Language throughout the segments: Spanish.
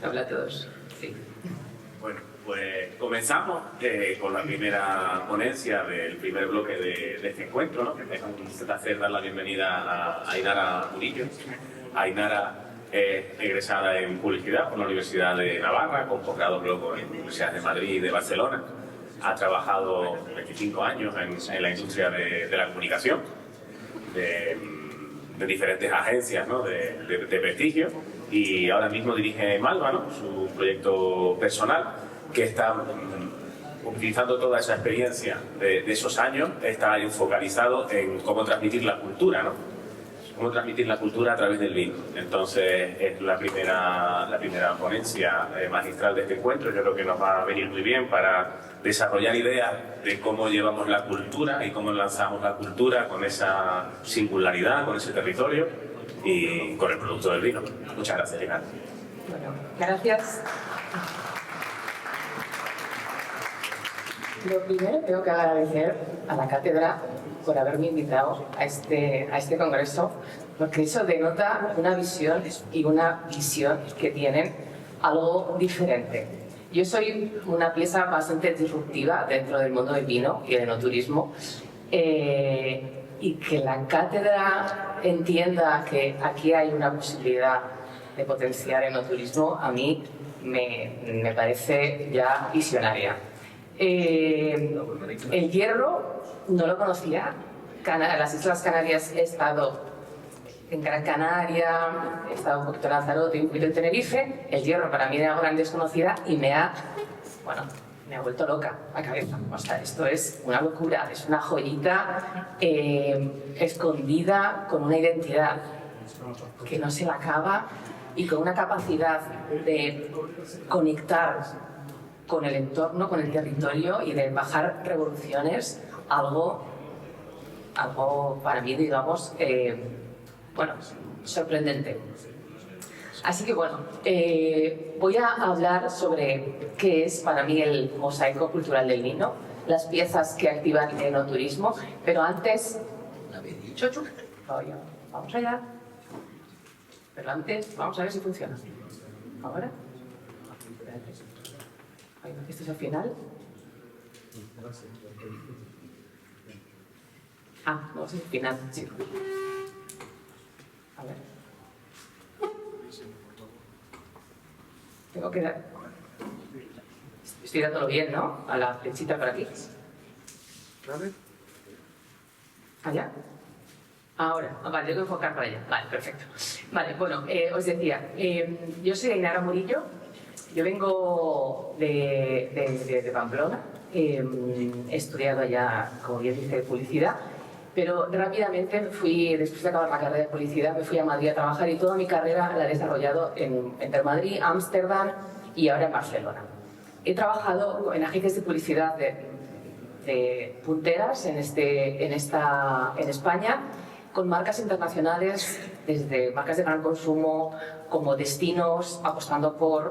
Habla a todos. Sí. Bueno, pues comenzamos con la primera ponencia del primer bloque de este encuentro, ¿no? Se te hace dar la bienvenida a Ainara Murillo. Ainara es egresada en Publicidad por la Universidad de Navarra, con posgrado luego en Universidades de Madrid y de Barcelona. Ha trabajado 25 años en la industria de la comunicación, de diferentes agencias, ¿no? de prestigio, y ahora mismo dirige Malva, ¿no? Su proyecto personal, que está utilizando toda esa experiencia de esos años, está focalizado en cómo transmitir la cultura, ¿no? Cómo transmitir la cultura a través del vino. Entonces es la primera ponencia magistral de este encuentro. Yo creo que nos va a venir muy bien para desarrollar ideas de cómo llevamos la cultura y cómo lanzamos la cultura con esa singularidad, con ese territorio y con el producto del vino. Muchas gracias, Ainara. Bueno, gracias. Lo primero tengo que agradecer a la cátedra por haberme invitado a este congreso, porque eso denota una visión y una visión que tienen algo diferente. Yo soy una pieza bastante disruptiva dentro del mundo del vino y del enoturismo, y que la cátedra entienda que aquí hay una posibilidad de potenciar el enoturismo, a mí me parece ya visionaria. El hierro no lo conocía. Las Islas Canarias he estado en Gran Canaria, he estado un poquito en Lanzarote y un poquito en Tenerife. El hierro para mí era una gran desconocida y me ha vuelto loca la cabeza. O sea, esto es una locura, es una joyita escondida con una identidad que no se la acaba y con una capacidad de conectar con el entorno, con el territorio y de bajar revoluciones, algo para mí, digamos, sorprendente. Así que bueno, voy a hablar sobre qué es para mí el mosaico cultural del vino, las piezas que activan el enoturismo, pero antes... Vamos allá. Pero antes, vamos a ver si funciona. ¿Ahora? ¿Esto es el final? No, es el final, sí. A ver. Tengo que dar... Estoy dándolo bien, ¿no? A la flechita por aquí. ¿Allá? Ahora. Vale, tengo que enfocar para allá. Vale, perfecto. Vale, bueno, os decía, yo soy Ainara Murillo. Yo vengo de Pamplona, he estudiado allá, como bien dice, publicidad, pero rápidamente después de acabar la carrera de publicidad, me fui a Madrid a trabajar y toda mi carrera la he desarrollado entre Madrid, Ámsterdam y ahora en Barcelona. He trabajado en agencias de publicidad de punteras en España, con marcas internacionales, desde marcas de gran consumo como destinos, apostando por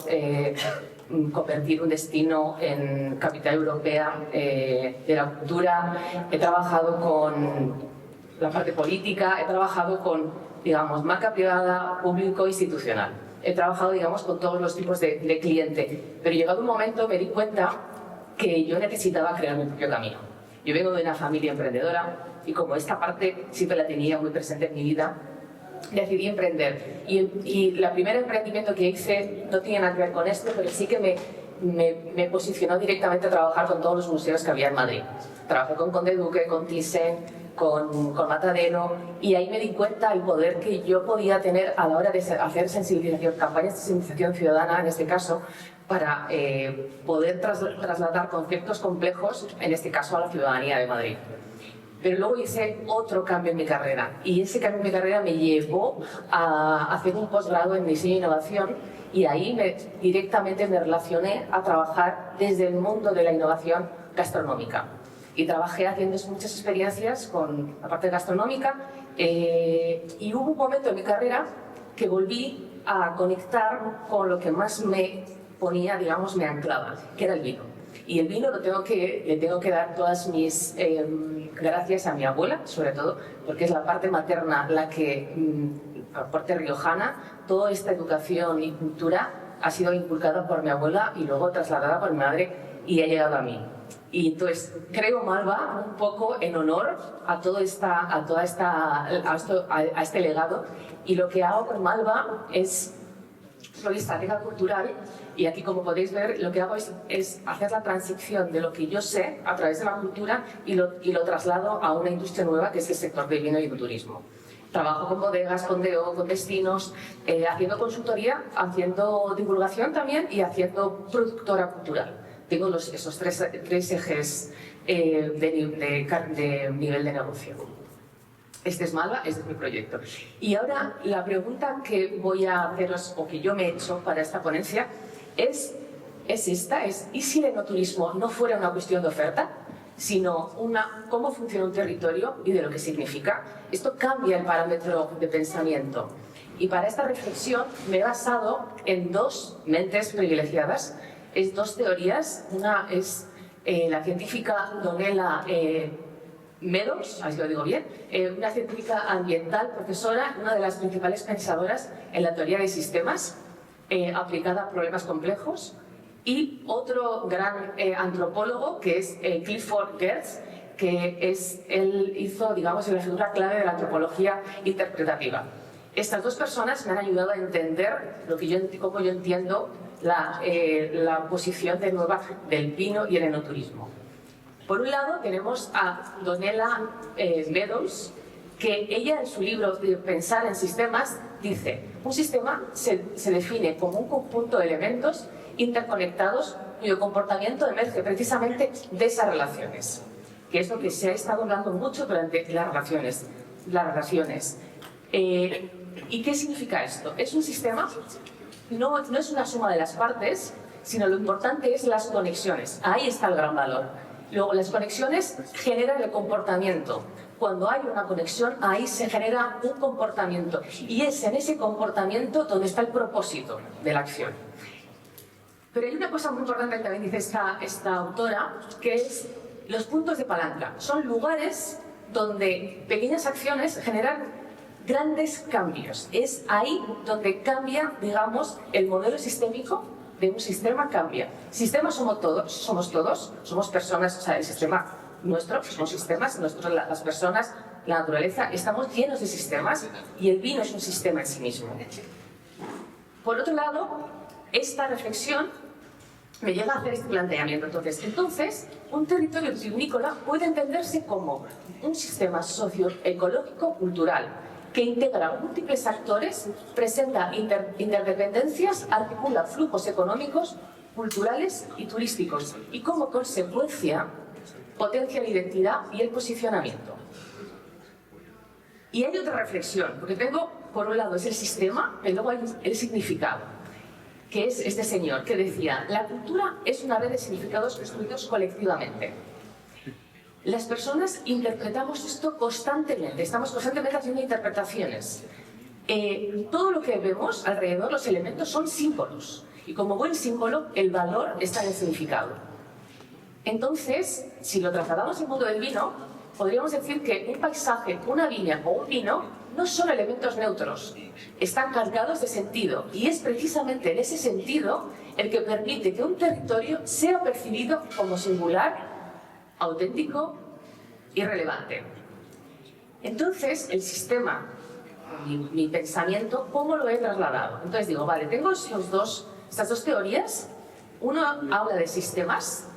convertir un destino en capital europea de la cultura. He trabajado con la parte política, he trabajado con, digamos, marca privada, público, institucional. He trabajado, digamos, con todos los tipos de cliente. Pero llegado un momento me di cuenta que yo necesitaba crear mi propio camino. Yo vengo de una familia emprendedora y como esta parte siempre la tenía muy presente en mi vida, decidí emprender. Y el primer emprendimiento que hice no tiene nada que ver con esto, pero sí que me posicionó directamente a trabajar con todos los museos que había en Madrid. Trabajé con Conde Duque, con Thyssen, con Matadero, y ahí me di cuenta del poder que yo podía tener a la hora de hacer sensibilización, campañas de sensibilización ciudadana, en este caso, para poder trasladar conceptos complejos, en este caso a la ciudadanía de Madrid. Pero luego hice otro cambio en mi carrera, y ese cambio en mi carrera me llevó a hacer un posgrado en diseño e innovación, y ahí directamente me relacioné a trabajar desde el mundo de la innovación gastronómica. Y trabajé haciendo muchas experiencias con la parte gastronómica, y hubo un momento en mi carrera que volví a conectar con lo que más me ponía, digamos, me anclaba, que era el vino. Y el vino le tengo que dar todas mis gracias a mi abuela, sobre todo, porque es la parte materna la que, la parte riojana, toda esta educación y cultura ha sido inculcada por mi abuela y luego trasladada por mi madre y ha llegado a mí. Y entonces creo Malva un poco en honor a este legado, y lo que hago con Malva es, soy estratega cultural, y aquí, como podéis ver, lo que hago es hacer la transición de lo que yo sé a través de la cultura y lo traslado a una industria nueva, que es el sector del vino y del turismo. Trabajo con bodegas, con DO, con destinos, haciendo consultoría, haciendo divulgación también y haciendo productora cultural. Tengo esos tres ejes de nivel de negocio. Este es Malva, este es mi proyecto. Y ahora la pregunta que voy a haceros, o que yo me he hecho para esta ponencia, es esta, ¿y si el enoturismo no fuera una cuestión de oferta, sino cómo funciona un territorio y de lo que significa? Esto cambia el parámetro de pensamiento. Y para esta reflexión me he basado en dos mentes privilegiadas, dos teorías. Una es la científica Donella Meadows, así lo digo bien, una científica ambiental, profesora, una de las principales pensadoras en la teoría de sistemas aplicada a problemas complejos, y otro gran antropólogo que es Clifford Geertz, que él hizo, digamos, la figura clave de la antropología interpretativa. Estas dos personas me han ayudado a entender cómo yo entiendo la posición del vino y el enoturismo. Por un lado tenemos a Donella Meadows, que ella en su libro de Pensar en Sistemas dice: un sistema se define como un conjunto de elementos interconectados cuyo comportamiento emerge precisamente de esas relaciones, que es lo que se ha estado hablando mucho durante las relaciones. ¿Y qué significa esto? Es un sistema, no es una suma de las partes, sino lo importante es las conexiones. Ahí está el gran valor. Luego, las conexiones generan el comportamiento. Cuando hay una conexión, ahí se genera un comportamiento. Y es en ese comportamiento donde está el propósito de la acción. Pero hay una cosa muy importante que también dice esta autora, que es los puntos de palanca. Son lugares donde pequeñas acciones generan grandes cambios. Es ahí donde cambia, digamos, el modelo sistémico de un sistema cambia. Sistemas somos todos, somos personas, o sea, el sistema nuestro, somos sistemas, nosotros, las personas, la naturaleza, estamos llenos de sistemas, y el vino es un sistema en sí mismo. Por otro lado, esta reflexión me lleva a hacer este planteamiento. Entonces, un territorio vitivinícola puede entenderse como un sistema socioecológico-cultural que integra múltiples actores, presenta interdependencias, articula flujos económicos, culturales y turísticos, y como consecuencia potencia la identidad y el posicionamiento. Y hay otra reflexión, porque tengo, por un lado, es el sistema, y luego hay el significado, que es este señor que decía: la cultura es una red de significados construidos colectivamente. Las personas interpretamos esto constantemente, estamos constantemente haciendo interpretaciones. Todo lo que vemos alrededor, los elementos, son símbolos, y como buen símbolo, el valor está en el significado. Entonces, si lo trasladamos al mundo del vino, podríamos decir que un paisaje, una viña o un vino no son elementos neutros, están cargados de sentido, y es precisamente en ese sentido el que permite que un territorio sea percibido como singular, auténtico y relevante. Entonces, el sistema, mi pensamiento, ¿cómo lo he trasladado? Entonces digo, vale, tengo estas dos teorías, uno habla de sistemas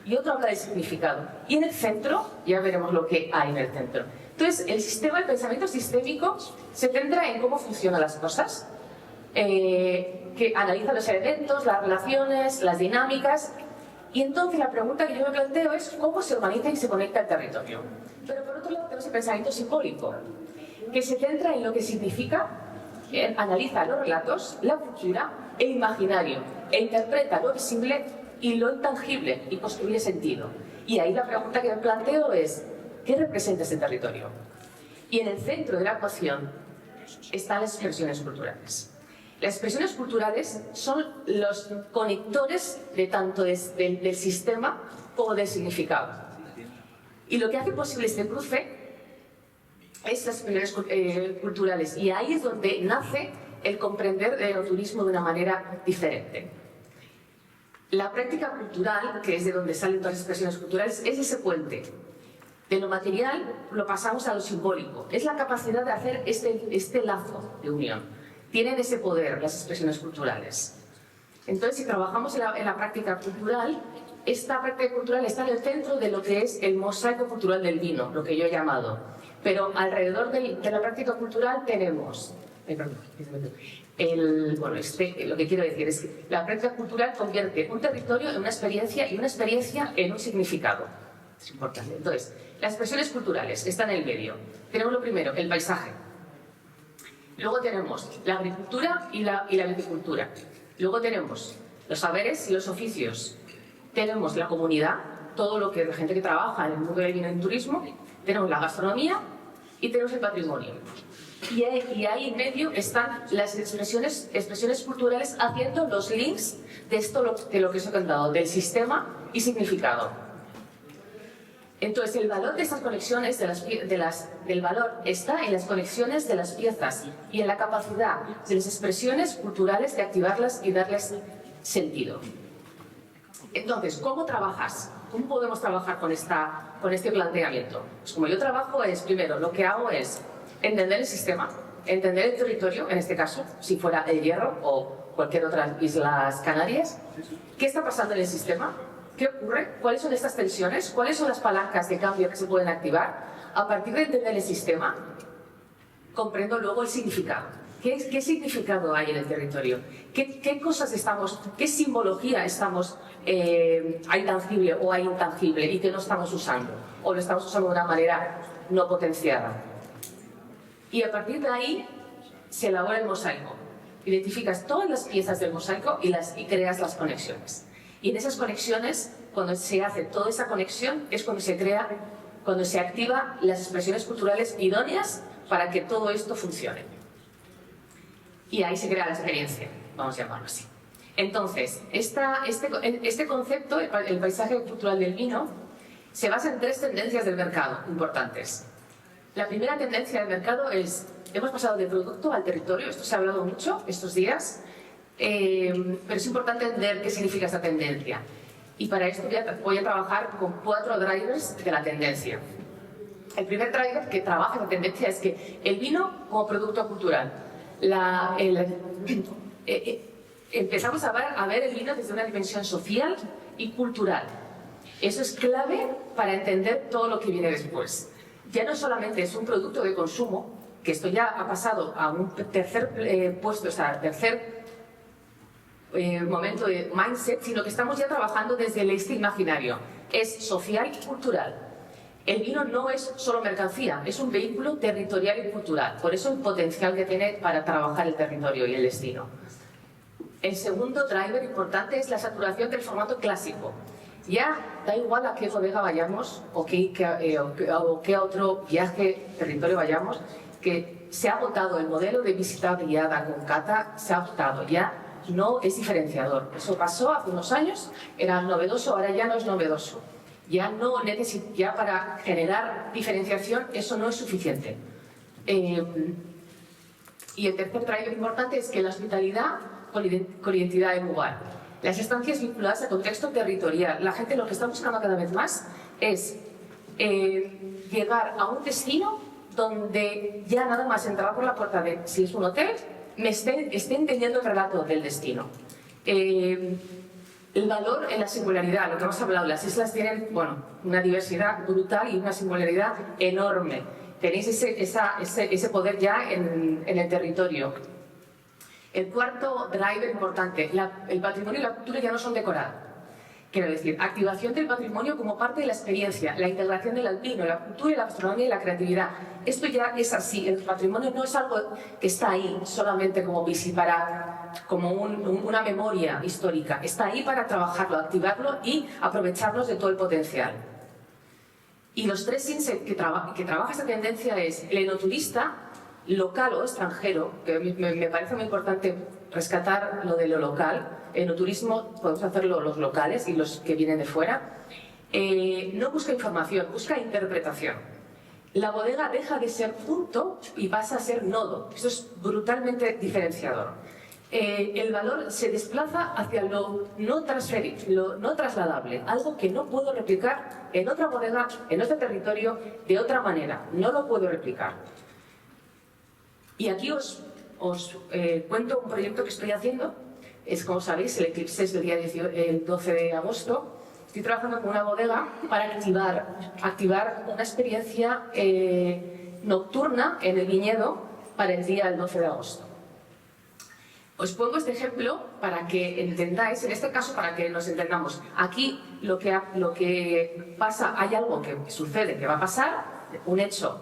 y otro habla de significado. Y en el centro, ya veremos lo que hay en el centro. Entonces, el pensamiento sistémico se centra en cómo funcionan las cosas, que analiza los elementos, las relaciones, las dinámicas. Y entonces la pregunta que yo me planteo es cómo se organiza y se conecta el territorio. Pero por otro lado tenemos el pensamiento simbólico, que se centra en lo que significa, analiza los relatos, la cultura, el imaginario, e interpreta lo visible y lo intangible y construye sentido. Y ahí la pregunta que me planteo es, ¿qué representa este territorio? Y en el centro de la ecuación están las expresiones culturales. Las expresiones culturales son los conectores de tanto del sistema como del significado. Y lo que hace posible este cruce es las expresiones culturales. Y ahí es donde nace el comprender el enoturismo de una manera diferente. La práctica cultural, que es de donde salen todas las expresiones culturales, es ese puente. De lo material lo pasamos a lo simbólico. Es la capacidad de hacer este lazo de unión. Tienen ese poder las expresiones culturales. Entonces, si trabajamos en la práctica cultural, esta práctica cultural está en el centro de lo que es el mosaico cultural del vino, lo que yo he llamado. Pero alrededor de la práctica cultural tenemos... lo que quiero decir es que la práctica cultural convierte un territorio en una experiencia y una experiencia en un significado. Es importante. Entonces, las expresiones culturales están en el medio. Tenemos lo primero, el paisaje. Luego tenemos la agricultura y la viticultura. Luego tenemos los saberes y los oficios. Tenemos la comunidad, todo lo que la gente que trabaja en el mundo del vino y del turismo. Tenemos la gastronomía y tenemos el patrimonio. Y ahí en medio están las expresiones culturales haciendo los links de lo que os he contado, del sistema y significado. Entonces, el valor de estas conexiones, del valor está en las conexiones de las piezas y en la capacidad de las expresiones culturales de activarlas y darles sentido. Entonces, ¿cómo trabajas? ¿Cómo podemos trabajar con este planteamiento? Pues como yo trabajo primero, lo que hago es entender el sistema, entender el territorio, en este caso, si fuera El Hierro o cualquier otra Islas Canarias. ¿Qué está pasando en el sistema? ¿Qué ocurre? ¿Cuáles son estas tensiones? ¿Cuáles son las palancas de cambio que se pueden activar? A partir de entender el sistema, comprendo luego el significado. ¿Qué significado hay en el territorio? ¿Qué cosas qué simbología hay tangible o hay intangible y que no estamos usando? O lo estamos usando de una manera no potenciada. Y a partir de ahí se elabora el mosaico. Identificas todas las piezas del mosaico y creas las conexiones. Y en esas conexiones, cuando se hace toda esa conexión, es cuando se activa las expresiones culturales idóneas para que todo esto funcione. Y ahí se crea la experiencia, vamos a llamarlo así. Entonces, este concepto, el paisaje cultural del vino, se basa en 3 tendencias del mercado importantes. La primera tendencia del mercado es, hemos pasado de producto al territorio, esto se ha hablado mucho estos días, pero es importante entender qué significa esta tendencia. Y para esto voy a trabajar con 4 drivers de la tendencia. El primer driver que trabaja la tendencia es que el vino como producto cultural. Empezamos a ver el vino desde una dimensión social y cultural. Eso es clave para entender todo lo que viene después. Ya no solamente es un producto de consumo, que esto ya ha pasado a un tercer puesto, o sea, tercer momento de mindset, sino que estamos ya trabajando desde el imaginario. Es social y cultural. El vino no es solo mercancía, es un vehículo territorial y cultural. Por eso el potencial que tiene para trabajar el territorio y el destino. El segundo driver importante es la saturación del formato clásico. Ya da igual a qué bodega vayamos o qué otro viaje, territorio vayamos, que se ha agotado el modelo de visita guiada con cata, se ha agotado, ya no es diferenciador. Eso pasó hace unos años, era novedoso, ahora ya no es novedoso. Ya para generar diferenciación eso no es suficiente. Y el tercer driver importante es que la hospitalidad con identidad del lugar. Las estancias vinculadas al contexto territorial. La gente lo que está buscando cada vez más es llegar a un destino donde ya nada más entrar por la puerta de, si es un hotel, esté entendiendo el relato del destino. El valor en la singularidad, lo que hemos hablado, las islas tienen una diversidad brutal y una singularidad enorme. Tenéis ese poder ya en el territorio. El cuarto driver importante, el patrimonio y la cultura ya no son decorados. Quiero decir, activación del patrimonio como parte de la experiencia, la integración del alpino, la cultura y la gastronomía y la creatividad. Esto ya es así, el patrimonio no es algo que está ahí solamente como como una memoria histórica. Está ahí para trabajarlo, activarlo y aprovecharnos de todo el potencial. Y los 3 insights que trabaja esta tendencia es el enoturista, local o extranjero, que me parece muy importante rescatar lo de lo local. En el turismo podemos hacerlo los locales y los que vienen de fuera. No busca información, busca interpretación. La bodega deja de ser punto y pasa a ser nodo. Eso es brutalmente diferenciador. El valor se desplaza hacia lo no transferible, lo no trasladable, algo que no puedo replicar en otra bodega, en otro territorio, de otra manera. No lo puedo replicar. Y aquí os cuento un proyecto que estoy haciendo. Es, como sabéis, el eclipse es el 12 de agosto. Estoy trabajando con una bodega para activar una experiencia nocturna en el viñedo para el día del 12 de agosto. Os pongo este ejemplo para que entendáis, en este caso para que nos entendamos. Aquí lo que pasa, hay algo que sucede, que va a pasar, un hecho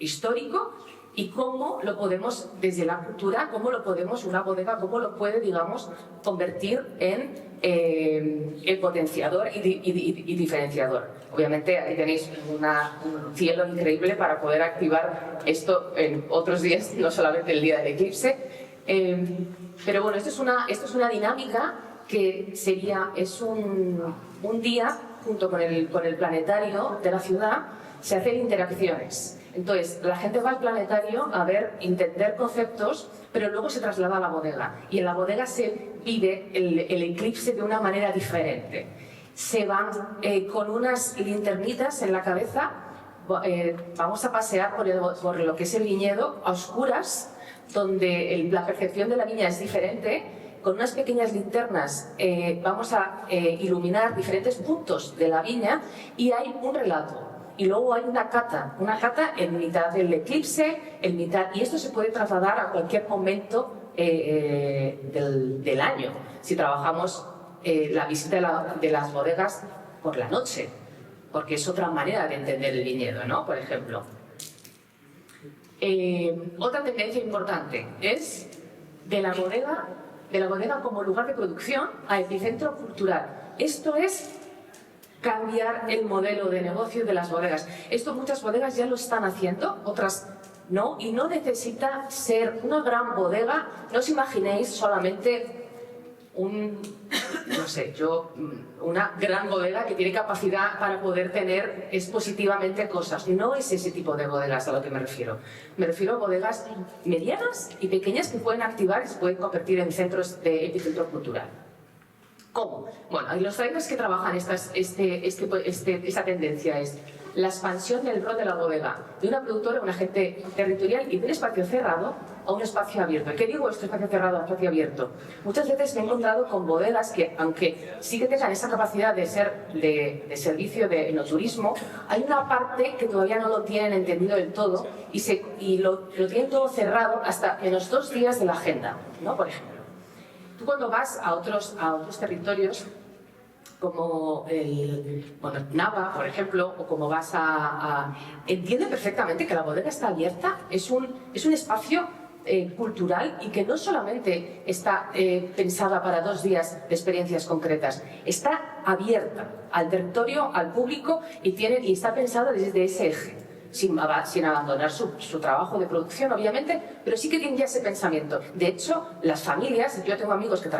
histórico, y cómo lo podemos, desde la cultura, cómo lo podemos, una bodega, cómo lo puede, digamos, convertir en el potenciador y diferenciador. Obviamente ahí tenéis un cielo increíble para poder activar esto en otros días, no solamente el día del eclipse. Pero bueno, esto es una dinámica que es un día, junto con el planetario de la ciudad, se hacen interacciones. Entonces, la gente va al planetario a entender conceptos, pero luego se traslada a la bodega. Y en la bodega se vive el eclipse de una manera diferente. Se van con unas linternitas en la cabeza, vamos a pasear por lo que es el viñedo a oscuras, donde la percepción de la viña es diferente. Con unas pequeñas linternas vamos a iluminar diferentes puntos de la viña y hay un relato. Y luego hay una cata en mitad del eclipse, y esto se puede trasladar a cualquier momento del año. Si trabajamos la visita de las bodegas por la noche, porque es otra manera de entender el viñedo, ¿no? Por ejemplo. Otra tendencia importante es de la bodega como lugar de producción a epicentro cultural. Esto es cambiar el modelo de negocio de las bodegas. Esto muchas bodegas ya lo están haciendo, otras no, y no necesita ser una gran bodega. No os imaginéis solamente una gran bodega que tiene capacidad para poder tener expositivamente cosas. No es ese tipo de bodegas a lo que me refiero. Me refiero a bodegas medianas y pequeñas que pueden activar y se pueden convertir en centros de epicentro cultural. ¿Cómo? Bueno, los drivers que trabajan esta tendencia es la expansión del rol de la bodega, de una productora a un agente territorial y de un espacio cerrado a un espacio abierto. ¿Qué digo esto, espacio cerrado a espacio abierto? Muchas veces me he encontrado con bodegas que, aunque sí que tengan esa capacidad de ser de servicio de enoturismo, hay una parte que todavía no lo tienen entendido del todo y lo tienen todo cerrado hasta menos 2 días de la agenda, ¿no? Por ejemplo. Tú cuando vas a otros territorios, como Nava, por ejemplo, o como vas entiende perfectamente que la bodega está abierta, es un espacio cultural y que no solamente está pensada para 2 días de experiencias concretas, está abierta al territorio, al público y está pensada desde ese eje. Sin abandonar su trabajo de producción, obviamente, pero sí que tienen ya ese pensamiento. De hecho, las familias, yo tengo amigos que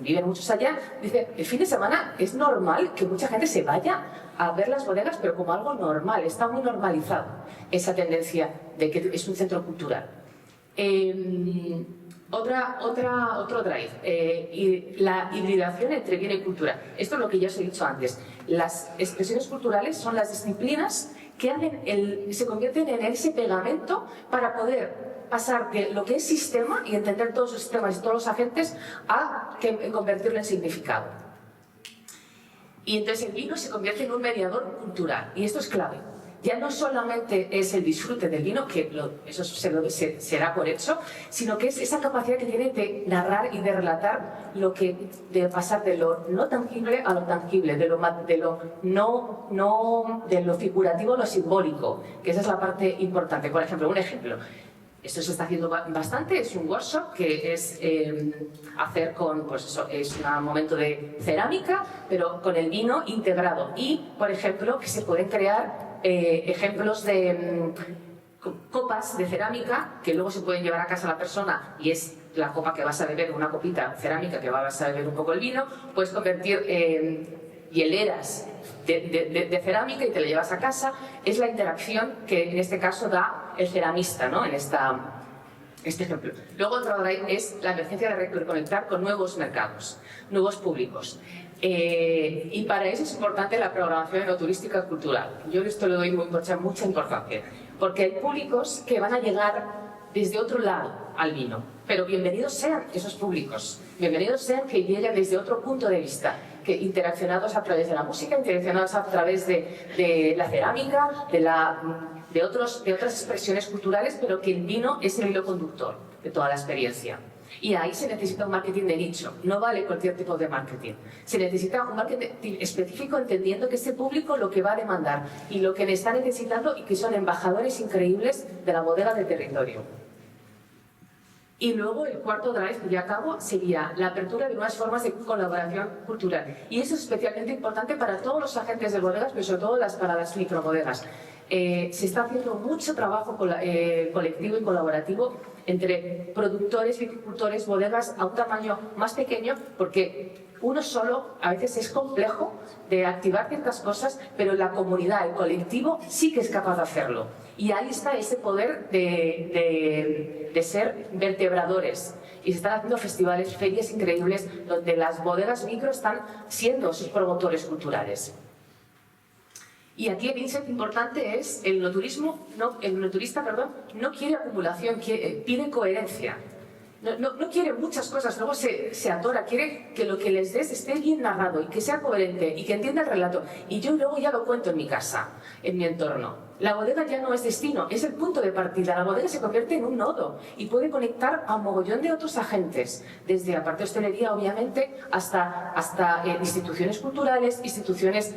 viven muchos allá, dicen, el fin de semana es normal que mucha gente se vaya a ver las bodegas, pero como algo normal, está muy normalizado esa tendencia de que es un centro cultural. Otro drive, la hibridación entre bien y cultura. Esto es lo que ya os he dicho antes. Las expresiones culturales son las disciplinas que se convierten en ese pegamento para poder pasar de lo que es sistema y entender todos los sistemas y todos los agentes a convertirlo en significado. Y entonces el vino se convierte en un mediador cultural y esto es clave. Ya no solamente es el disfrute del vino, que eso se da por hecho, sino que es esa capacidad que tiene de narrar y de relatar de pasar de lo no tangible a lo tangible, de lo figurativo a lo simbólico, que esa es la parte importante. Por ejemplo, un ejemplo. Esto se está haciendo bastante, es un workshop que es hacer es un momento de cerámica, pero con el vino integrado. Y, por ejemplo, que se pueden crear ejemplos de copas de cerámica que luego se pueden llevar a casa a la persona y es la copa que vas a beber, una copita cerámica que vas a beber un poco el vino, puedes convertir hieleras de cerámica y te lo llevas a casa, es la interacción que en este caso da el ceramista, ¿no? En este ejemplo. Luego otro drive es la emergencia de reconectar con nuevos mercados, nuevos públicos. Y para eso es importante la programación enoturística cultural. Yo esto le doy mucha importancia, porque hay públicos que van a llegar desde otro lado al vino, pero bienvenidos sean esos públicos, bienvenidos sean que lleguen desde otro punto de vista, que interaccionados a través de la música, interaccionados a través de la cerámica, de otras expresiones culturales, pero que el vino es el hilo conductor de toda la experiencia. Y ahí se necesita un marketing de nicho, no vale cualquier tipo de marketing. Se necesita un marketing específico entendiendo que ese público lo que va a demandar y lo que le está necesitando y que son embajadores increíbles de la bodega del territorio. Y luego el cuarto drive, que ya acabo, sería la apertura de nuevas formas de colaboración cultural. Y eso es especialmente importante para todos los agentes de bodegas, pero sobre todo para las microbodegas. Se está haciendo mucho trabajo colectivo y colaborativo entre productores, viticultores, bodegas a un tamaño más pequeño, porque uno solo a veces es complejo de activar ciertas cosas, pero la comunidad, el colectivo, sí que es capaz de hacerlo. Y ahí está ese poder de ser vertebradores. Y se están haciendo festivales, ferias increíbles, donde las bodegas micro están siendo sus promotores culturales. Y aquí el insight importante es el enoturista no quiere acumulación, pide coherencia. No quiere muchas cosas, luego se atora, quiere que lo que les des esté bien narrado y que sea coherente y que entienda el relato. Y yo luego ya lo cuento en mi casa, en mi entorno. La bodega ya no es destino, es el punto de partida. La bodega se convierte en un nodo y puede conectar a un mogollón de otros agentes, desde la parte de hostelería, obviamente, hasta instituciones culturales, instituciones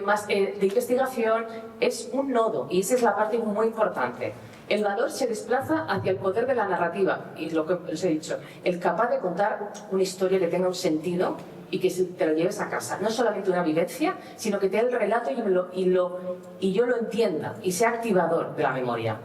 más de investigación. Es un nodo y esa es la parte muy importante. El valor se desplaza hacia el poder de la narrativa, y lo que os he dicho, el capaz de contar una historia que tenga un sentido y que te lo lleves a casa. No solamente una vivencia, sino que te dé el relato y yo lo entienda y sea activador de la memoria.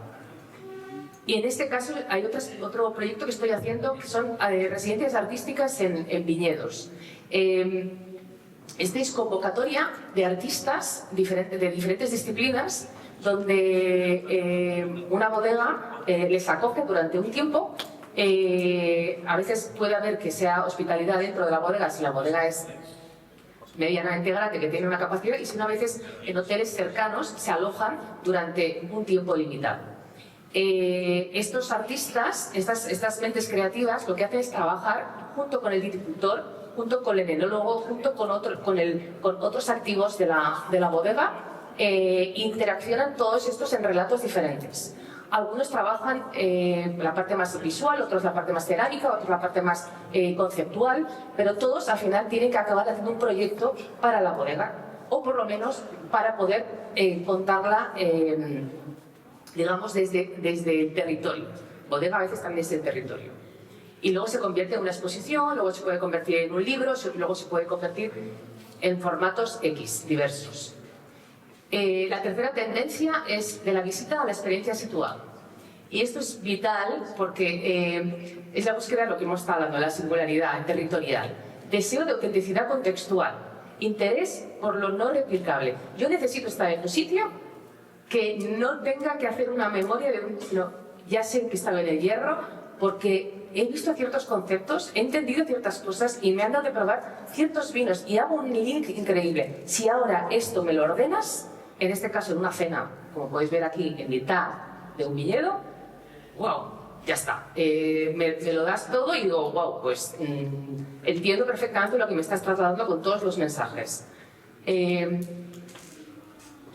Y en este caso hay otro proyecto que estoy haciendo que son residencias artísticas en viñedos. Esta es convocatoria de artistas de diferentes disciplinas, donde una bodega les acoge durante un tiempo. A veces puede haber que sea hospitalidad dentro de la bodega, si la bodega es medianamente grande, que tiene una capacidad, y si no, a veces en hoteles cercanos se alojan durante un tiempo limitado. Estos artistas, estas mentes creativas, lo que hacen es trabajar junto con el viticultor, junto con el enólogo, junto con otros activos de la bodega. Interaccionan todos estos en relatos diferentes. Algunos trabajan la parte más visual, otros la parte más cerámica, otros la parte más conceptual, pero todos al final tienen que acabar haciendo un proyecto para la bodega, o por lo menos para poder contarla, digamos, desde el territorio. Bodega a veces también es el territorio. Y luego se convierte en una exposición, luego se puede convertir en un libro, luego se puede convertir en formatos X, diversos. La tercera tendencia es de la visita a la experiencia situada. Y esto es vital porque es la búsqueda de lo que hemos estado hablando, la singularidad territorial, deseo de autenticidad contextual, interés por lo no replicable. Yo necesito estar en un sitio que no tenga que hacer una memoria de ya sé que estaba en el Hierro porque he visto ciertos conceptos, he entendido ciertas cosas y me han dado de probar ciertos vinos y hago un link increíble. Si ahora esto me lo ordenas, en este caso en una cena, como podéis ver aquí, en mitad de un viñedo, wow, ya está. Me lo das todo y digo, wow, pues entiendo perfectamente lo que me estás trasladando con todos los mensajes.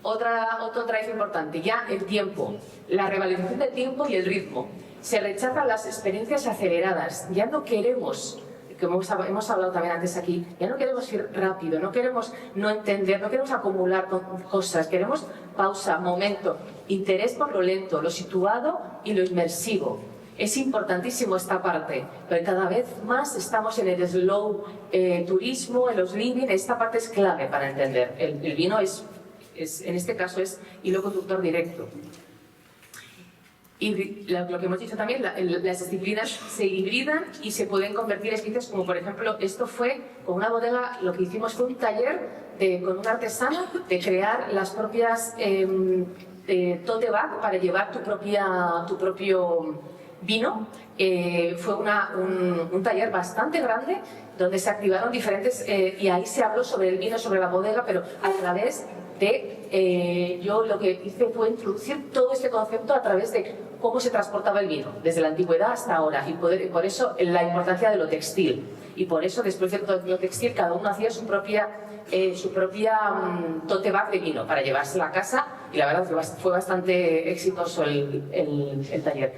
Otro drive importante, ya el tiempo, la revalorización del tiempo y el ritmo. Se rechazan las experiencias aceleradas, ya no queremos, como hemos hablado también antes aquí, ya no queremos ir rápido, no queremos no entender, no queremos acumular cosas, queremos pausa, momento, interés por lo lento, lo situado y lo inmersivo. Es importantísimo esta parte, pero cada vez más estamos en el slow turismo, en los living, esta parte es clave para entender. El vino en este caso es hilo conductor directo. Y lo que hemos dicho también, las disciplinas se hibridan y se pueden convertir en experiencias, como por ejemplo, esto fue con una bodega, lo que hicimos fue un taller con un artesano de crear las propias tote bag para llevar tu propio vino. Fue un taller bastante grande donde se activaron diferentes, y ahí se habló sobre el vino, sobre la bodega, pero a través de, yo lo que hice fue introducir todo este concepto a través de cómo se transportaba el vino, desde la antigüedad hasta ahora, y por eso la importancia de lo textil. Y por eso, después de lo textil, cada uno hacía su propia tote bag de vino para llevársela a casa, y la verdad fue bastante exitoso el taller.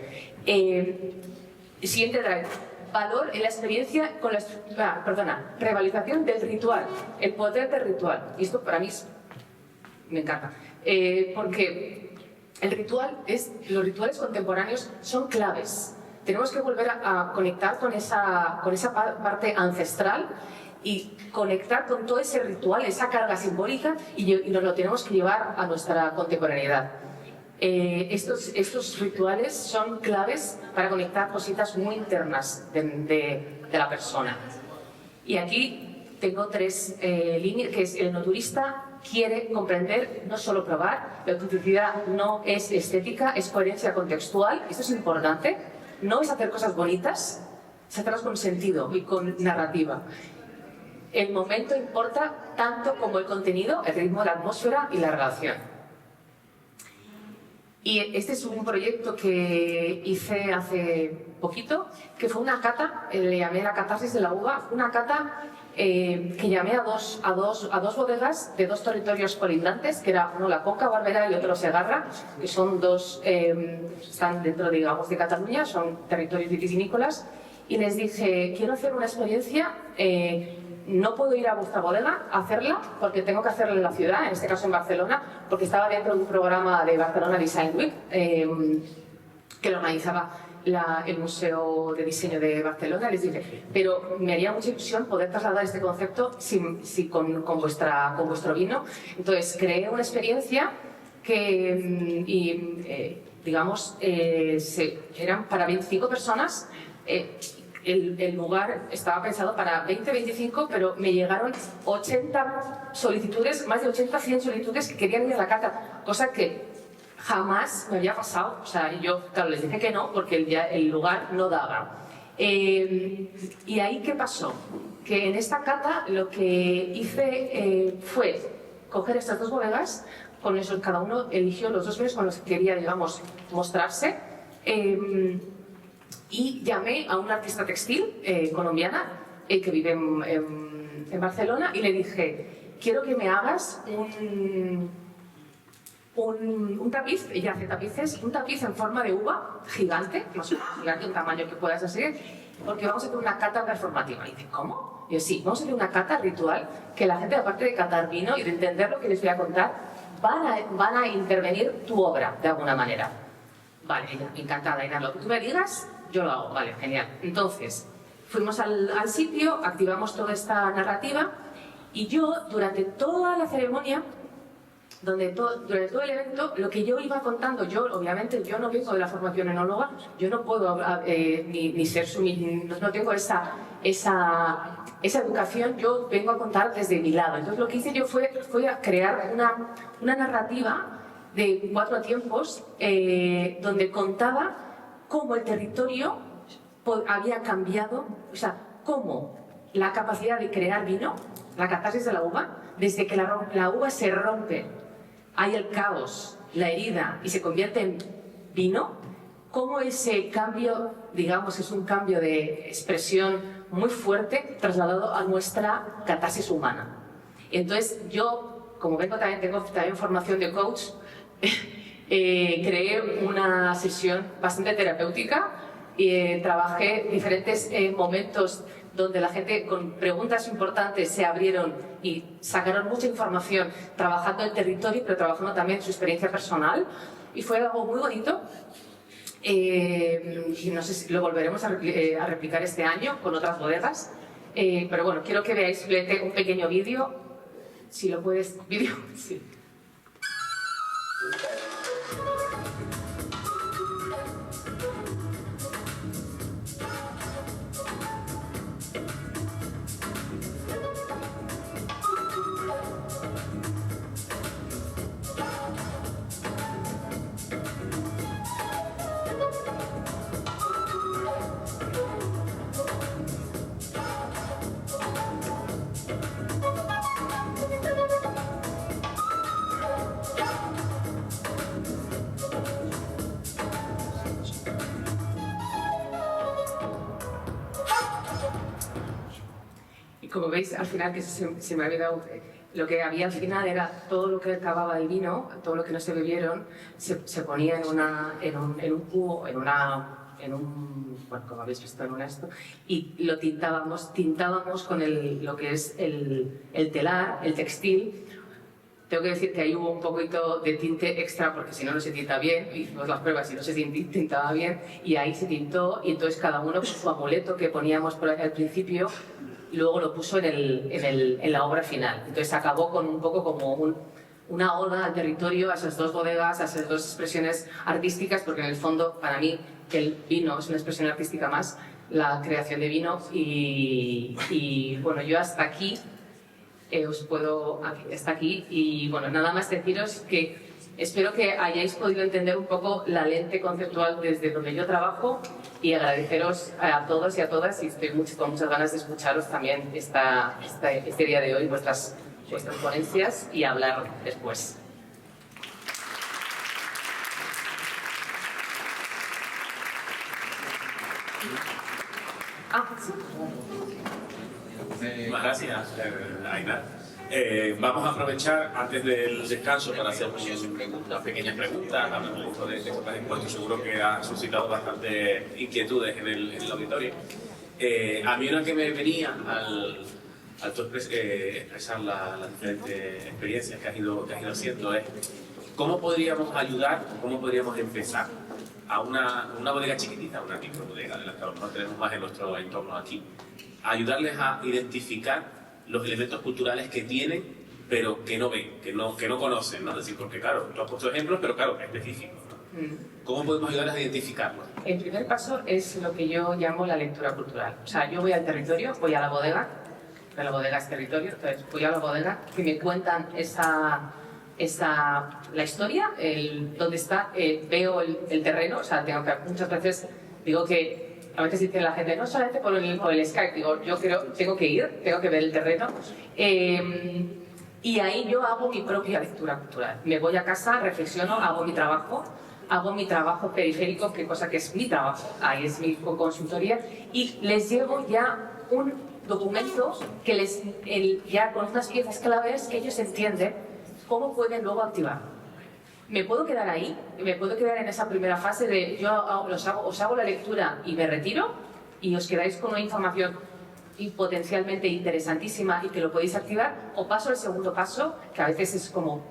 Siguiente drive. Valor en la experiencia con revalorización del ritual, el poder del ritual. Y esto para mí me encanta, porque los rituales contemporáneos son claves. Tenemos que volver a conectar con esa parte ancestral y conectar con todo ese ritual, esa carga simbólica, y nos lo tenemos que llevar a nuestra contemporaneidad. Estos rituales son claves para conectar cositas muy internas de la persona. Y aquí tengo 3 líneas, que es: el enoturista quiere comprender, no solo probar. La autenticidad no es estética, es coherencia contextual. Esto es importante. No es hacer cosas bonitas, es hacerlas con sentido y con narrativa. El momento importa tanto como el contenido, el ritmo, la atmósfera y la relación. Y este es un proyecto que hice hace poquito, que fue una cata, le llamé la catarsis de la uva, una cata que llamé a dos bodegas de 2 territorios colindantes, que era uno la Conca Barberá y otro Segarra, que son están dentro, digamos, de Cataluña, son territorios vitivinícolas, y les dije, quiero hacer una experiencia, no puedo ir a vuestra bodega a hacerla porque tengo que hacerla en la ciudad, en este caso en Barcelona, porque estaba dentro de un programa de Barcelona Design Week que lo organizaba el Museo de Diseño de Barcelona. Les dije, pero me haría mucha ilusión poder trasladar este concepto con vuestro vino. Entonces creé una experiencia que, digamos, eran para 25 personas. El lugar estaba pensado para 20-25, pero me llegaron 80 solicitudes, más de 80-100 solicitudes que querían ir a la cata, cosa que jamás me había pasado. O sea, yo, claro, les dije que no, porque el lugar no daba. ¿Y ahí qué pasó? Que en esta cata lo que hice fue coger estas 2 bodegas, con eso cada uno eligió los 2 vinos con los que quería, digamos, mostrarse. Y llamé a una artista textil colombiana que vive en Barcelona, y le dije, quiero que me hagas un tapiz. Ella hace tapices, un tapiz en forma de uva gigante, más o menos gigante, un tamaño que puedas hacer, porque vamos a hacer una cata performativa. Y dice, ¿cómo? Y yo, sí, vamos a hacer una cata ritual, que la gente, aparte de catar vino y de entender lo que les voy a contar, van a intervenir tu obra de alguna manera. Vale, ella, encantada, Inés, lo que tú me digas, yo lo hago. Vale, genial. Entonces, fuimos al sitio, activamos toda esta narrativa, y yo, durante toda la ceremonia, durante todo el evento, lo que yo iba contando, obviamente, yo no vengo de la formación enóloga, yo no puedo ni ser no tengo esa educación, yo vengo a contar desde mi lado. Entonces, lo que hice yo fue a crear una narrativa de 4 tiempos, donde contaba cómo el territorio había cambiado, o sea, cómo la capacidad de crear vino, la catarsis de la uva, desde que la uva se rompe, hay el caos, la herida, y se convierte en vino, cómo ese cambio, digamos, es un cambio de expresión muy fuerte trasladado a nuestra catarsis humana. Entonces, yo, como tengo también formación de coach, creé una sesión bastante terapéutica y trabajé diferentes momentos donde la gente con preguntas importantes se abrieron y sacaron mucha información trabajando el territorio, pero trabajando también su experiencia personal, y fue algo muy bonito. Y no sé si lo volveremos a replicar este año con otras bodegas, pero bueno, quiero que veáis un pequeño vídeo, si lo puedes, vídeo, sí. como veis, al final, que se me había dado, lo que había al final era todo lo que acababa del vino, todo lo que no se bebieron, se ponía en un cubo, bueno, como habéis visto en esto, y lo tintábamos con lo que es el telar, el textil. Tengo que decir que ahí hubo un poquito de tinte extra, porque si no, no se tinta bien. Hicimos las pruebas y no se tintaba bien, y ahí se tintó, y entonces cada uno con su amuleto que poníamos al principio, luego lo puso en la obra final. Entonces acabó con un poco como una oda al territorio, a esas dos bodegas, a esas dos expresiones artísticas, porque en el fondo, para mí, el vino es una expresión artística más, la creación de vino, y bueno, yo hasta aquí hasta aquí, y bueno, nada más deciros que espero que hayáis podido entender un poco la lente conceptual desde donde yo trabajo, y agradeceros a todos y a todas, y estoy con muchas ganas de escucharos también este día de hoy, vuestras ponencias, y hablar después. Sí. Muchas gracias, Aina. Vamos a aprovechar antes del descanso para hacer unas pequeñas preguntas, hablando un poco de cosas de impuestos. Seguro que ha suscitado bastante inquietudes en el auditorio. A mí una que me venía al expresar las diferentes experiencias que has ido haciendo es cómo podríamos ayudar, cómo podríamos empezar a una bodega chiquitita, una microbodega, de las que a lo mejor tenemos más en nuestro entorno aquí, ayudarles a identificar los elementos culturales que tienen, pero que no ven, que no conocen, ¿no? Es decir, porque claro, tú has puesto ejemplos, pero claro, específicos, ¿no? ¿Cómo podemos ayudarles a identificarlos? El primer paso es lo que yo llamo la lectura cultural. O sea, yo voy al territorio, voy a la bodega es territorio, entonces voy a la bodega, que me cuentan la historia, dónde está, veo el terreno, o sea, muchas veces digo que a veces dice la gente, no solamente por el Skype, digo, yo tengo que ir, tengo que ver el terreno, y ahí yo hago mi propia lectura cultural. Me voy a casa, reflexiono, hago mi trabajo periférico, que cosa que es mi trabajo, ahí es mi consultoría, y les llevo ya un documento que ya con unas piezas claves que ellos entienden cómo pueden luego activar. Me puedo quedar ahí, me puedo quedar en esa primera fase de os hago la lectura y me retiro, y os quedáis con una información potencialmente interesantísima y que lo podéis activar, o paso al segundo paso, que a veces es como,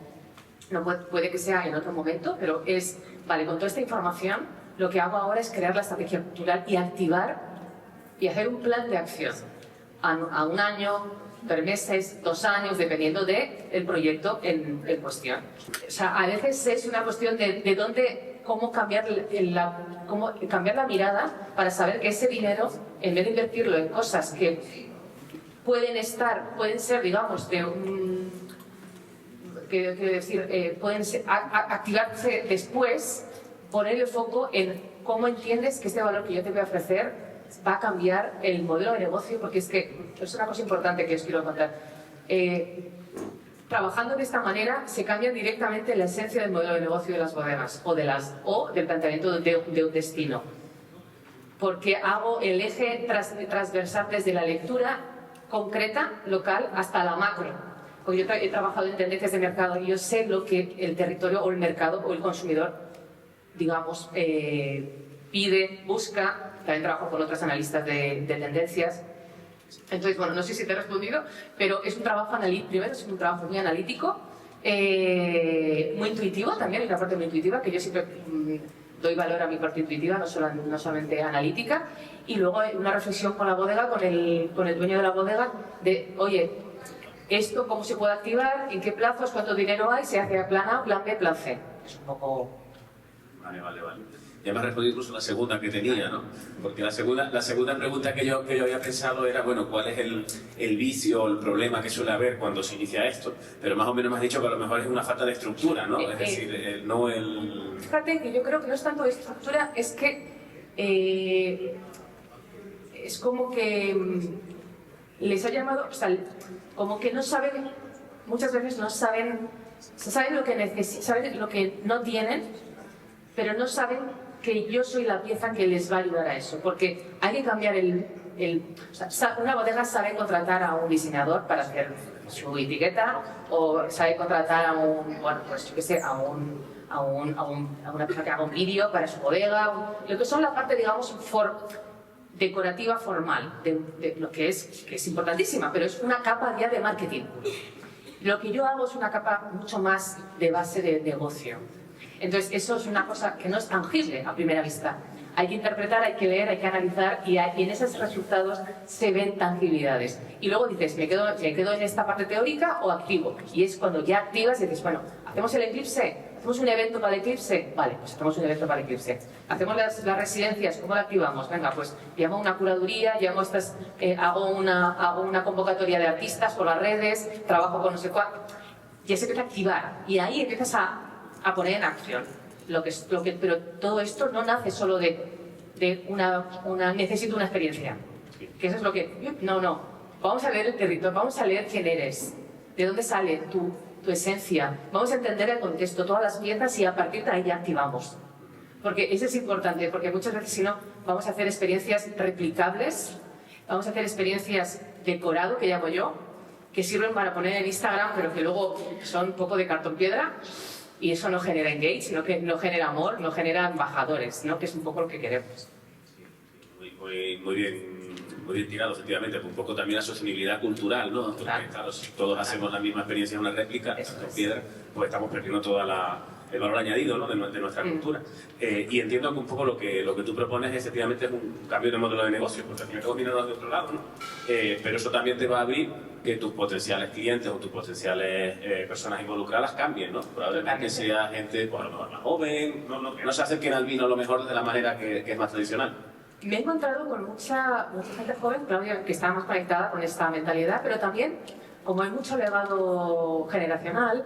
no puede que sea en otro momento, pero es, vale, con toda esta información, lo que hago ahora es crear la estrategia cultural y activar y hacer un plan de acción a un año, 3 meses, 2 años, dependiendo del proyecto en cuestión. O sea, a veces es una cuestión de cómo cambiar la mirada para saber que ese dinero, en vez de invertirlo en cosas que pueden ser, digamos, pueden activarse después, poner el foco en cómo entiendes que este valor que yo te voy a ofrecer va a cambiar el modelo de negocio, porque es que es una cosa importante que os quiero contar. Trabajando de esta manera se cambia directamente la esencia del modelo de negocio de las bodegas o del planteamiento de un destino, porque hago el eje transversal desde la lectura concreta, local, hasta la macro. Porque yo he trabajado en tendencias de mercado y yo sé lo que el territorio o el mercado o el consumidor, digamos, pide, busca. También trabajo con otras analistas de tendencias. Entonces, bueno, no sé si te he respondido, pero es un trabajo primero es un trabajo muy analítico, muy intuitivo también, hay una parte muy intuitiva, que yo siempre doy valor a mi parte intuitiva, no solamente analítica, y luego una reflexión con la bodega, con el dueño de la bodega, de, oye, ¿esto cómo se puede activar? ¿En qué plazos? ¿Cuánto dinero hay? ¿Se hace a plan A, plan B, plan C? Es un poco... Vale. Ya me has respondido incluso la segunda que tenía, ¿no? Porque la segunda pregunta que yo había pensado era, bueno, ¿cuál es el vicio o el problema que suele haber cuando se inicia esto? Pero más o menos me has dicho que a lo mejor es una falta de estructura, ¿no? Es decir, no el... Fíjate que yo creo que no es tanto de estructura, es que es como que les ha llamado, o sea, como que no saben, muchas veces no saben lo que necesitan, saben lo que no tienen, pero no saben que yo soy la pieza que les va a ayudar a eso, porque hay que cambiar o sea, una bodega sabe contratar a un diseñador para hacer su etiqueta, o sabe contratar a un, bueno, pues yo qué sé, a una persona que haga un vídeo para su bodega, lo que son la parte, digamos, decorativa formal, de lo que es importantísima, pero es una capa ya de marketing. Lo que yo hago es una capa mucho más de base de negocio. Entonces, eso es una cosa que no es tangible a primera vista. Hay que interpretar, hay que leer, hay que analizar y en esos resultados se ven tangibilidades. Y luego dices, ¿me quedo en esta parte teórica o activo? Y es cuando ya activas y dices, bueno, ¿hacemos el eclipse? ¿Hacemos un evento para el eclipse? Vale, pues hacemos un evento para el eclipse. ¿Hacemos las residencias? ¿Cómo la activamos? Venga, pues llamo una curaduría, hago una convocatoria de artistas por las redes, trabajo con no sé cuánto. Ya se empieza a activar y ahí empiezas a poner en acción. Pero todo esto no nace solo de necesito una experiencia. Que eso es lo que... No. Vamos a leer el territorio, vamos a leer quién eres, de dónde sale tu esencia. Vamos a entender el contexto, todas las piezas y a partir de ahí ya activamos. Porque eso es importante, porque muchas veces si no, vamos a hacer experiencias replicables, vamos a hacer experiencias decorado, que llamo yo, que sirven para poner en Instagram, pero que luego son un poco de cartón piedra. Y eso no genera engage, no genera amor, no genera embajadores, ¿no? Que es un poco lo que queremos. Muy bien tirado, efectivamente. Un poco también la sostenibilidad cultural, ¿no? Porque, claro, si todos hacemos la misma experiencia en una réplica, en piedra, pues estamos perdiendo todo el valor añadido, ¿no? de nuestra cultura. Y entiendo que un poco lo que tú propones efectivamente es un cambio de modelo de negocio, porque al final todo viene de otro lado, ¿no? Pero eso también te va a abrir que tus potenciales clientes o tus potenciales personas involucradas cambien, ¿no? Probablemente sea gente, pues, a lo mejor más joven, que no se acerquen al vino a lo mejor de la manera que es más tradicional. Me he encontrado con mucha gente joven, Claudia, que está más conectada con esta mentalidad, pero también, como hay mucho legado generacional,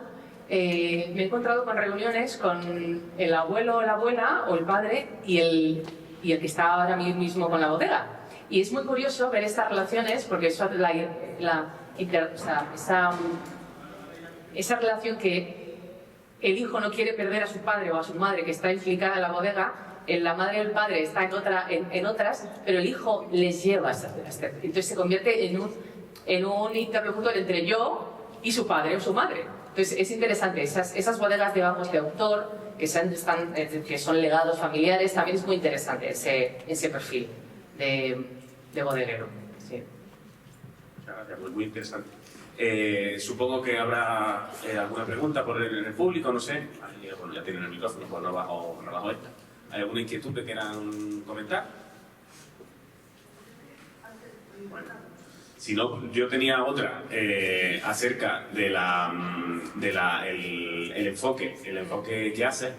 me he encontrado con reuniones con el abuelo o la abuela o el padre y el que está ahora mismo con la bodega. Y es muy curioso ver estas relaciones porque eso esa relación que el hijo no quiere perder a su padre o a su madre que está implicada en la bodega, la madre y el padre está en otras, pero el hijo les lleva a este. Entonces se convierte en un interlocutor entre yo y su padre o su madre. Entonces es interesante, esas bodegas de autor que son legados familiares, también es muy interesante ese perfil de bodeguero. Sí. Muchas gracias, muy interesante. Supongo que habrá alguna pregunta por el público, no sé. Bueno, ya tienen el micrófono, pues no bajo esta. ¿Hay alguna inquietud que quieran comentar? Bueno, si no, yo tenía otra acerca del enfoque que haces.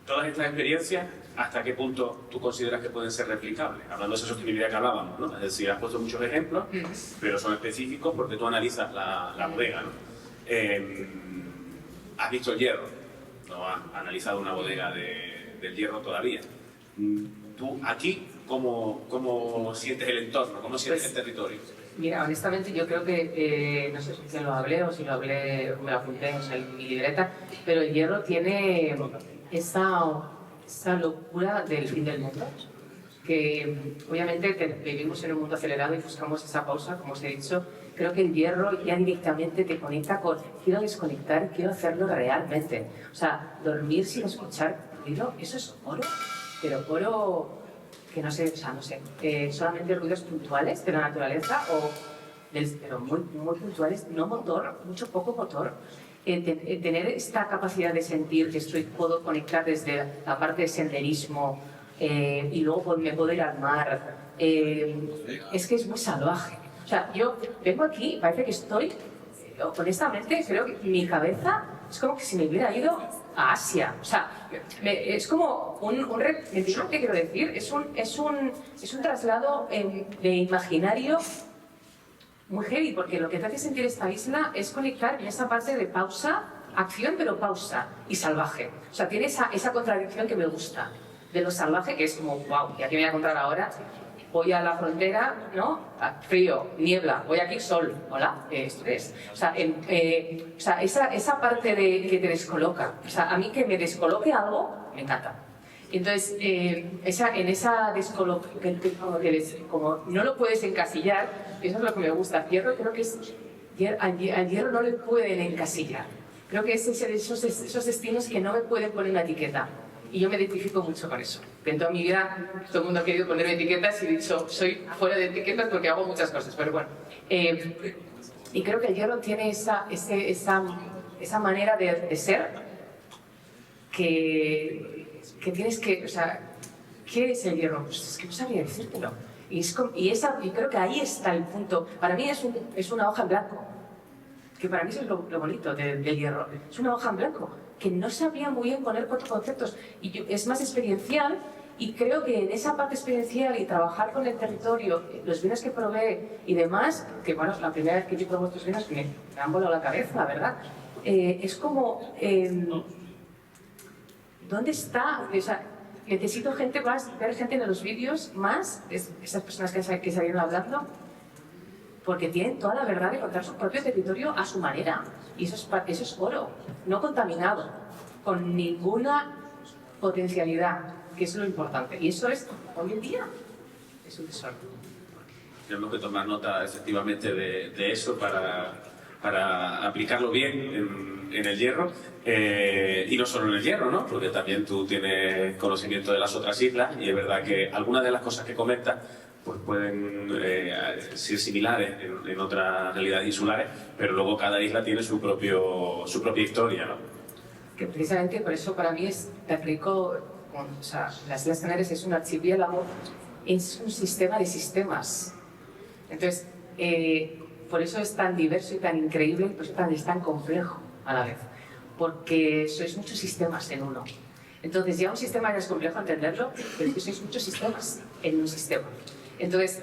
Todas estas experiencias, ¿hasta qué punto tú consideras que pueden ser replicables? Hablando de esa sostenibilidad que hablábamos, ¿no? Es decir, has puesto muchos ejemplos, pero son específicos porque tú analizas la bodega, ¿no? Has visto el hierro, no has analizado una bodega del hierro todavía. Tú aquí, ¿cómo sientes el entorno? ¿Cómo sientes el territorio? Mira, honestamente yo creo que, no sé si lo hablé o si lo hablé, me lo apunté en mi libreta, pero el hierro tiene esa locura del fin del mundo, que obviamente vivimos en un mundo acelerado y buscamos esa pausa, como os he dicho. Creo que el hierro ya directamente te conecta con, quiero desconectar, quiero hacerlo realmente. O sea, dormir sin escuchar ruido, eso es oro, pero oro que no sé, solamente ruidos puntuales de la naturaleza, pero muy puntuales, no motor, poco motor. Tener esta capacidad de sentir que puedo conectar desde la parte de senderismo y luego me puedo ir al mar, es que es muy salvaje. O sea, yo vengo aquí, parece que estoy, honestamente, creo que mi cabeza es como que si me hubiera ido a Asia. O sea, es como ¿entiendes qué quiero decir? Es un traslado de imaginario muy heavy, porque lo que te hace sentir esta isla es conectar en esa parte de pausa, acción, pero pausa, y salvaje. O sea, tiene esa contradicción que me gusta, de lo salvaje, que es como, wow, ¿y aquí me voy a encontrar ahora? Voy a la frontera, ¿no? Frío, niebla, voy aquí, sol, hola, esto es. O sea, esa parte que te descoloca, o sea, a mí que me descoloque algo, me encanta. Entonces, en esa como no lo puedes encasillar, eso es lo que me gusta. Hierro creo que al hierro no le pueden encasillar. Creo que es esos destinos que no me pueden poner una etiqueta. Y yo me identifico mucho con eso. En toda mi vida todo el mundo ha querido ponerme etiquetas y he dicho, soy fuera de etiquetas porque hago muchas cosas. Pero bueno, y creo que el hierro tiene esa manera de ser que tienes que, o sea, ¿qué es el hierro? Pues es que no sabría decírtelo. Y creo que ahí está el punto. Para mí es una hoja en blanco. Que para mí eso es lo bonito del hierro. Es una hoja en blanco, que no sabría muy bien poner 4 conceptos. Y es más experiencial, y creo que en esa parte experiencial y trabajar con el territorio, los vinos que probé y demás, que bueno, la primera vez que yo probé estos vinos me han volado la cabeza, la verdad. Es como... ¿dónde está? O sea, necesito ver gente en los vídeos más, esas personas que salieron hablando, porque tienen toda la verdad de contar su propio territorio a su manera. Y eso es oro, no contaminado, con ninguna potencialidad, que es lo importante. Y eso es, hoy en día, es un tesoro. Tenemos que tomar nota, efectivamente, de eso para aplicarlo bien en el hierro. Y no solo en el hierro, ¿no? Porque también tú tienes conocimiento de las otras islas y es verdad que algunas de las cosas que comentas pues pueden ser similares en otras realidades insulares, pero luego cada isla tiene su propia historia, ¿no? Que precisamente por eso para mí es tan rico, o sea, las Islas Canarias es un archipiélago, es un sistema de sistemas. Entonces, por eso es tan diverso y tan increíble, por eso es tan complejo a la vez, porque sois muchos sistemas en uno. Entonces, ya un sistema ya es complejo entenderlo, pero es que sois muchos sistemas en un sistema. Entonces,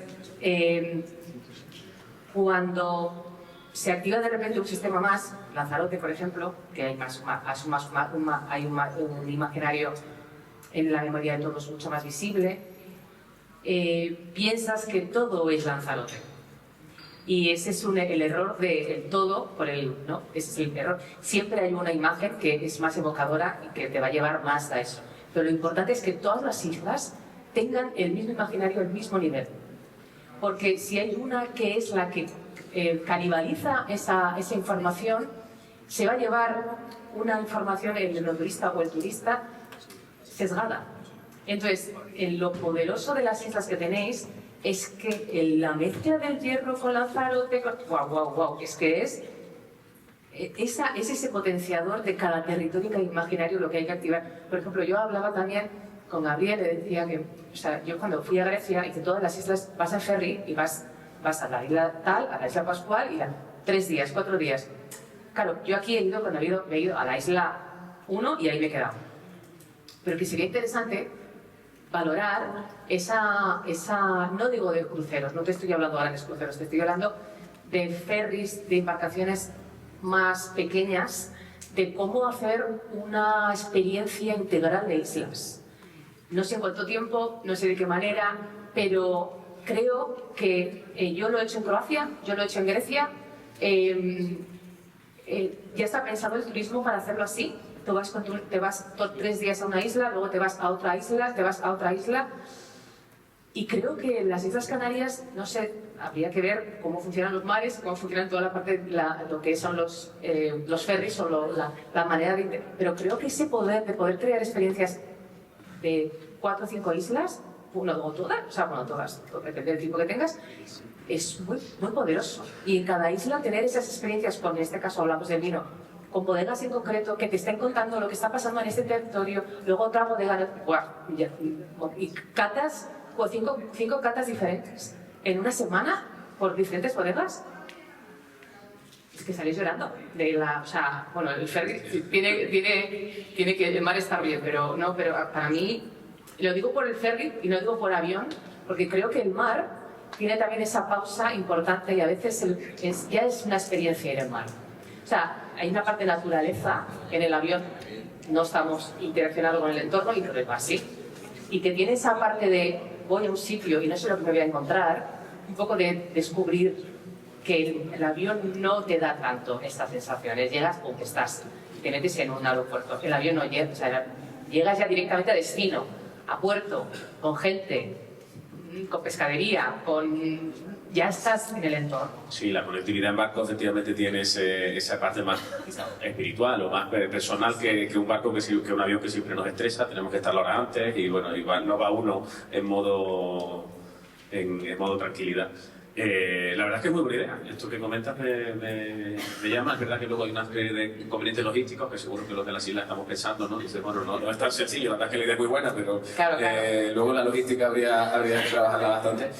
cuando se activa de repente un sistema más, Lanzarote, por ejemplo, que hay un imaginario en la memoria de todos mucho más visible, piensas que todo es Lanzarote. Y ese es el error del todo, ¿no? Ese es el error. Siempre hay una imagen que es más evocadora y que te va a llevar más a eso. Pero lo importante es que todas las islas tengan el mismo imaginario, el mismo nivel. Porque si hay una que es la que canibaliza esa información, se va a llevar una información el turista o el turista sesgada. Entonces, lo poderoso de las islas que tenéis es que la mezcla del hierro con Lanzarote, wow, es que es ese potenciador de cada territorio, cada imaginario, lo que hay que activar. Por ejemplo, yo hablaba también con Gabriel, le decía que, o sea, yo cuando fui a Grecia, hice todas las islas, vas en ferry y vas a la isla tal, a la isla Pascual, y 3 días, 4 días. Claro, yo aquí cuando he ido a la isla 1 y ahí me he quedado. Pero que sería interesante valorar no digo de cruceros, no te estoy hablando de grandes cruceros, te estoy hablando de ferries, de embarcaciones más pequeñas, de cómo hacer una experiencia integral de islas. No sé en cuánto tiempo, no sé de qué manera, pero creo que yo lo he hecho en Croacia, yo lo he hecho en Grecia, ya está pensado el turismo para hacerlo así. Te vas 3 días a una isla, luego te vas a otra isla, y creo que en las Islas Canarias, no sé, habría que ver cómo funcionan los mares, cómo funcionan toda la parte de lo que son los ferries o la manera de... Pero creo que ese poder de poder crear experiencias de 4 o 5 islas, todas, depende del tipo que tengas, es muy, muy poderoso. Y en cada isla tener esas experiencias, en este caso hablamos del vino, con bodegas en concreto, que te estén contando lo que está pasando en este territorio, luego otra bodega, y catas, o 5 catas diferentes, en una semana, por diferentes bodegas. Es que salís llorando. El ferry tiene que el mar estar bien, pero para mí, lo digo por el ferry y no digo por avión, porque creo que el mar tiene también esa pausa importante y a veces ya es una experiencia ir al mar. O sea, hay una parte de naturaleza, en el avión no estamos interaccionando con el entorno y el mar sí. Y que tiene esa parte de voy a un sitio y no sé lo que me voy a encontrar, un poco de descubrir que el avión no te da tanto estas sensaciones. Llegas, te metes en un aeropuerto. El avión no llega, llegas ya directamente a destino. a puerto, con gente, con pescadería, ya estás en el entorno. Sí, la conectividad en barco efectivamente tiene esa parte más espiritual o más personal que un barco, que un avión que siempre nos estresa, tenemos que estar la hora antes y bueno, igual no va uno en modo tranquilidad. La verdad es que es muy buena idea. Esto que comentas me llama. Es verdad que luego hay una serie de inconvenientes logísticos que seguro que los de las islas estamos pensando, ¿no? Dice, bueno, no es tan sencillo, la verdad es que la idea es muy buena, pero claro. Luego la logística habría que trabajarla bastante.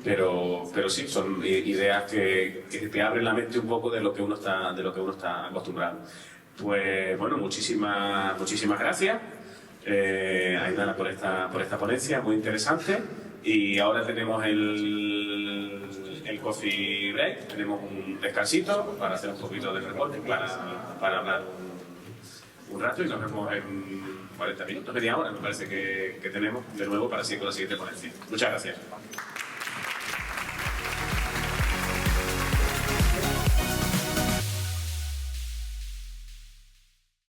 Pero sí, son ideas que te abren la mente un poco de lo que uno está acostumbrado. Pues bueno, muchísimas gracias, Aidana, por esta ponencia muy interesante. Y ahora tenemos el coffee break, tenemos un descansito para hacer un poquito de reporte, para hablar un rato y nos vemos en 40 minutos, media hora me parece que tenemos de nuevo para seguir con la siguiente ponencia. Muchas gracias.